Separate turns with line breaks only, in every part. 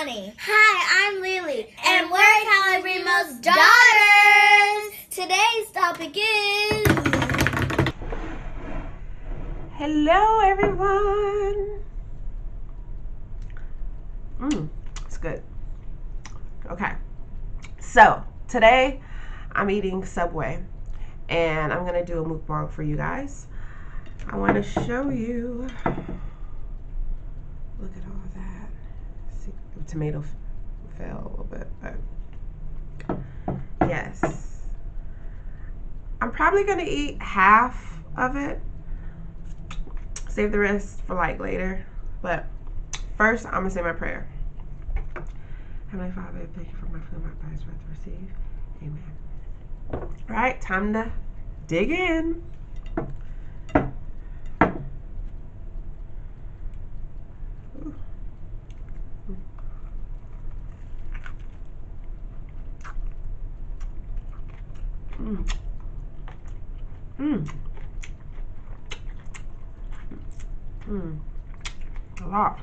Connie.
Hi, I'm Lily.
And we're Calabrimo's daughters. Today's topic is...
Hello, everyone. It's good. Okay. So, today I'm eating Subway. And I'm going to do a mukbang for you guys. I want to show you. Look at all of that. See, the tomato fell a little bit, but yes. I'm probably going to eat half of it. Save the rest for like later. But first, I'm going to say my prayer. Heavenly Father, thank you for my food, my body is about to receive. Amen. All right, time to dig in. A lot.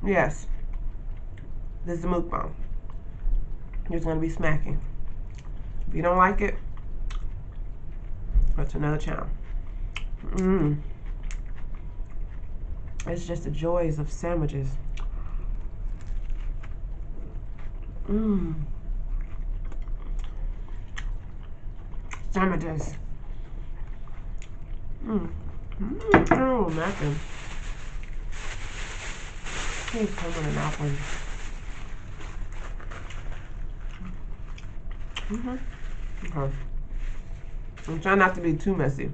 Yes, this is a mukbang. You're gonna be smacking. If you don't like it, go to another channel. It's just the joys of sandwiches. Sandwiches. Oh, nothing. Please come on an apple. Okay. I'm trying not to be too messy.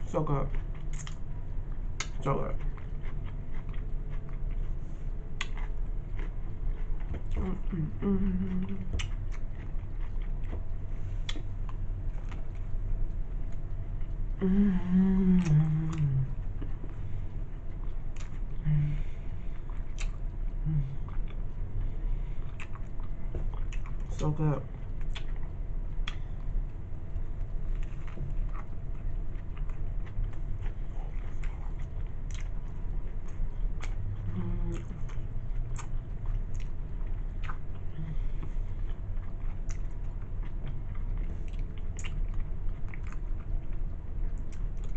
So good. So good. So good.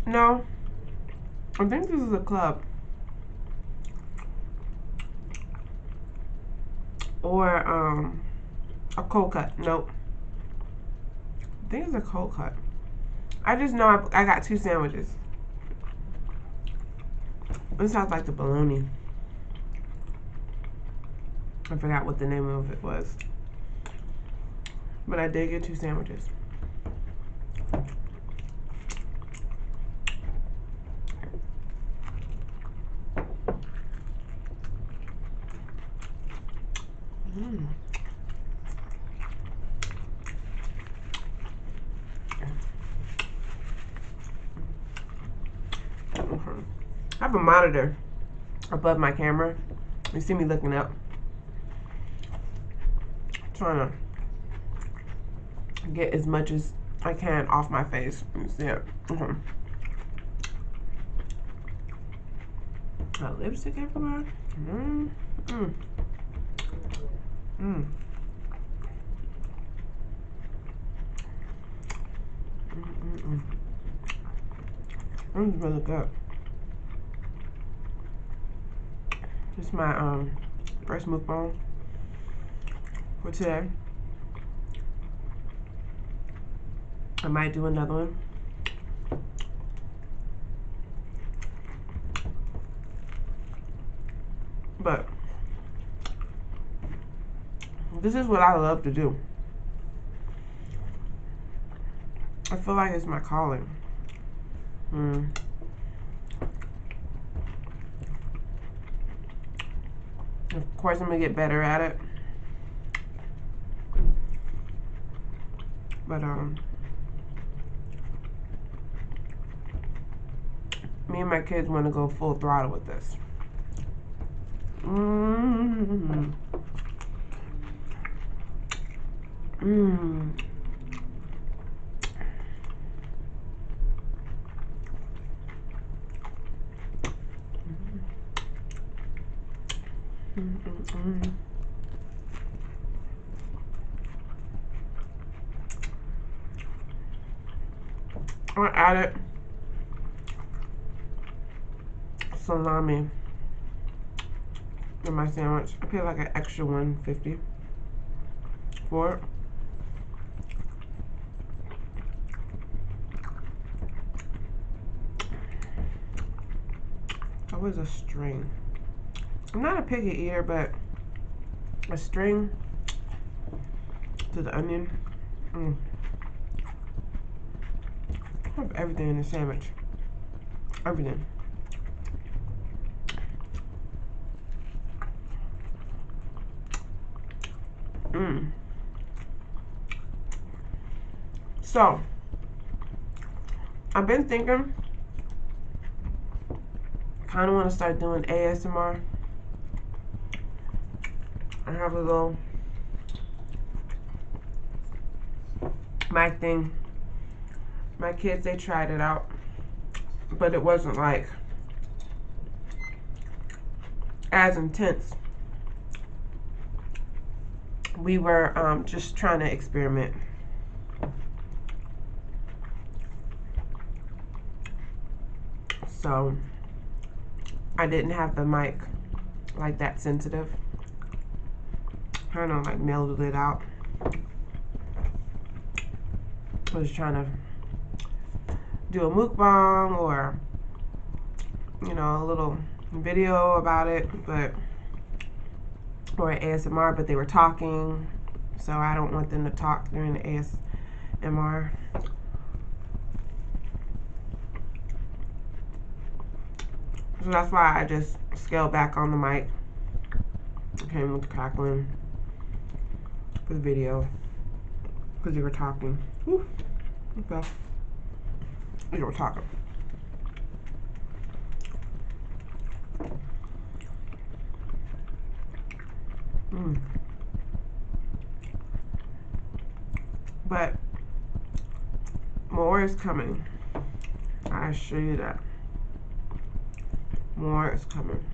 No, I think this is a club. Or a cold cut. Nope. I think it's a cold cut. I just know I got 2 sandwiches. This sounds like the bologna. I forgot what the name of it was. But I did get 2 sandwiches. I have a monitor above my camera. You see me looking up. Trying to get as much as I can off my face. You see it? Lipstick everywhere. This is really good. This is my first mukbang for today. I might do another one. But this is what I love to do. I feel like it's my calling. Of course, I'm gonna get better at it. But me and my kids want to go full throttle with this. Mmm. Mmm. Mm-mm-mm. I added salami in my sandwich. I paid like an extra $1.50 for it. Always a string. I'm not a picky eater, but a string to the onion. I have everything in the sandwich. Everything. So, I've been thinking, kind of want to start doing ASMR. I have a little mic thing. My kids, they tried it out, but it wasn't like as intense. We were just trying to experiment. So I didn't have the mic like that sensitive. Kind of like mellowed it out. I was trying to do a mukbang or, you know, a little video about it, but or ASMR, but they were talking, so I don't want them to talk during the ASMR. So that's why I just scaled back on the mic. Came with the crackling for the video because they were talking. Woo. Okay. They were talking. But more is coming. I assure you that. More is coming.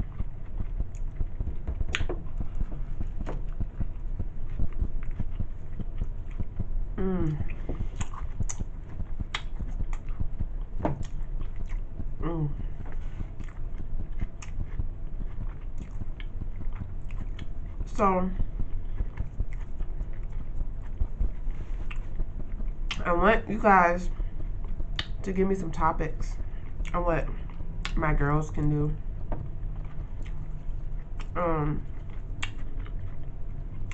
So I want you guys to give me some topics on what my girls can do.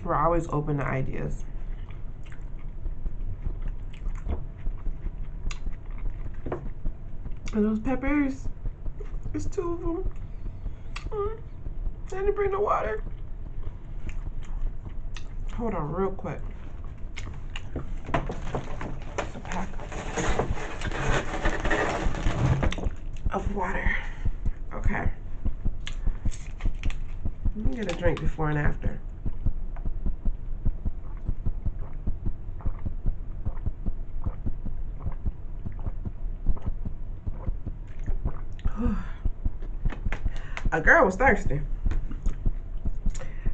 We're always open to ideas. And those peppers, there's 2 of them. I didn't bring the water. Hold on real quick. It's a pack of water. Okay. Let me get a drink before and after. A girl was thirsty.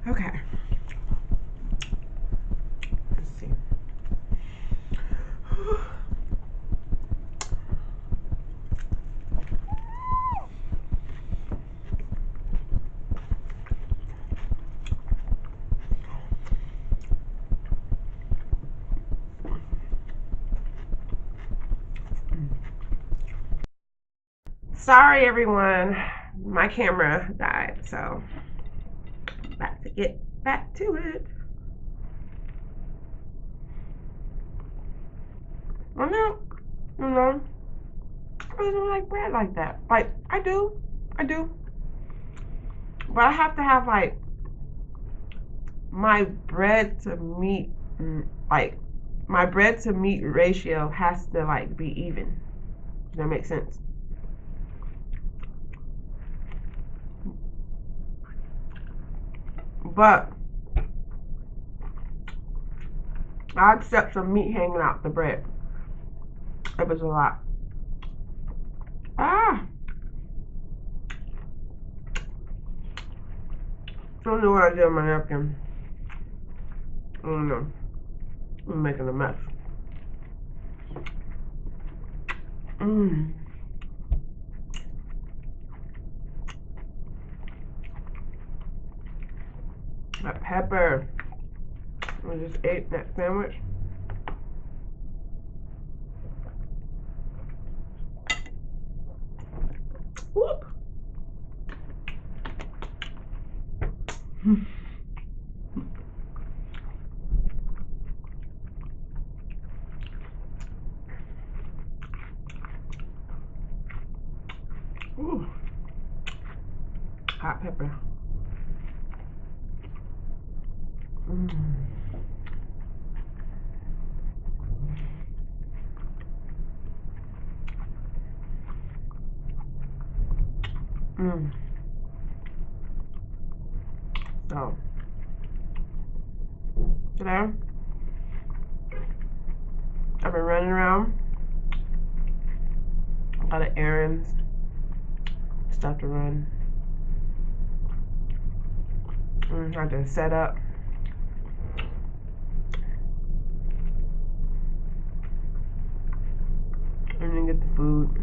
Okay. Let's see. Sorry, everyone. My camera died, so about to get back to it. I know, you know, I really don't like bread like that. Like, I do. But I have to have, like, my bread to meat, like my bread to meat ratio has to like be even. Does that make sense? But I accept some meat hanging out the bread. It was a lot. Ah! I don't know what I did on my napkin. I don't know. I'm making a mess. That pepper. I just ate that sandwich. Whoop. Ooh. Hot pepper. So, today, I've been running around, a lot of errands, stuff to run. Had to set up. And then get the food.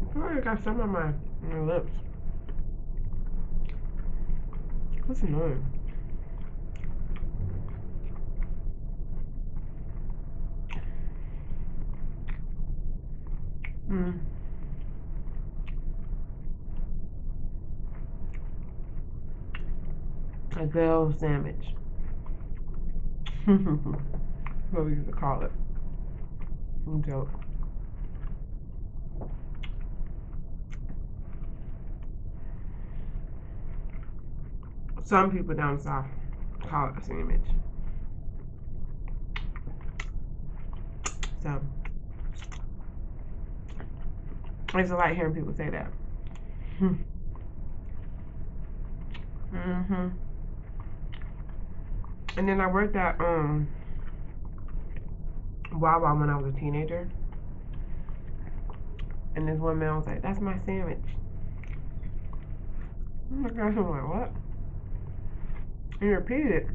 I feel like I got some on my lips. That's annoying. A veal sandwich. What we used to call it. Joke. Some people down south call it a sandwich. So I used to like hearing people say that. And then I worked at Wawa when I was a teenager. And this one man was like, "That's my sandwich." Oh my gosh, I'm like, what? And he repeated it.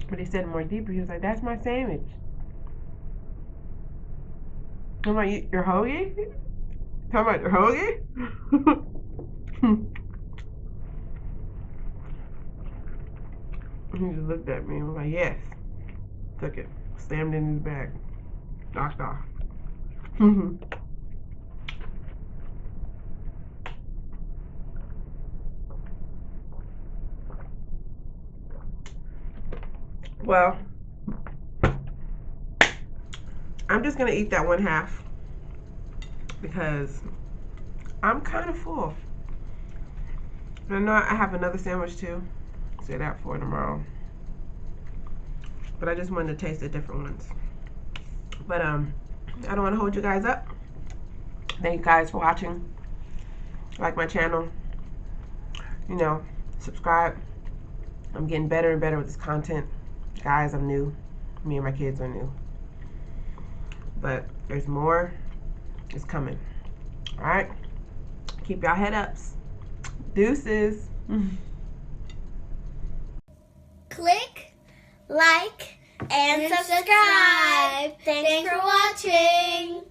But he said it more deeper. He was like, "That's my sandwich." I'm like, "Your hoagie? Talking about your hoagie?" He just looked at me and was like, "Yes." Took it. Slammed it in his bag. Knocked off. Well, I'm just gonna eat that one half because I'm kind of full. And I know I have another sandwich too. Say that for tomorrow. But I just wanted to taste the different ones. But I don't want to hold you guys up. Thank you guys for watching. Like my channel. You know, subscribe. I'm getting better and better with this content. Guys, I'm new. Me and my kids are new. But there's more. It's coming. Alright? Keep y'all head ups. Deuces.
Click, like, and subscribe. Thanks for watching.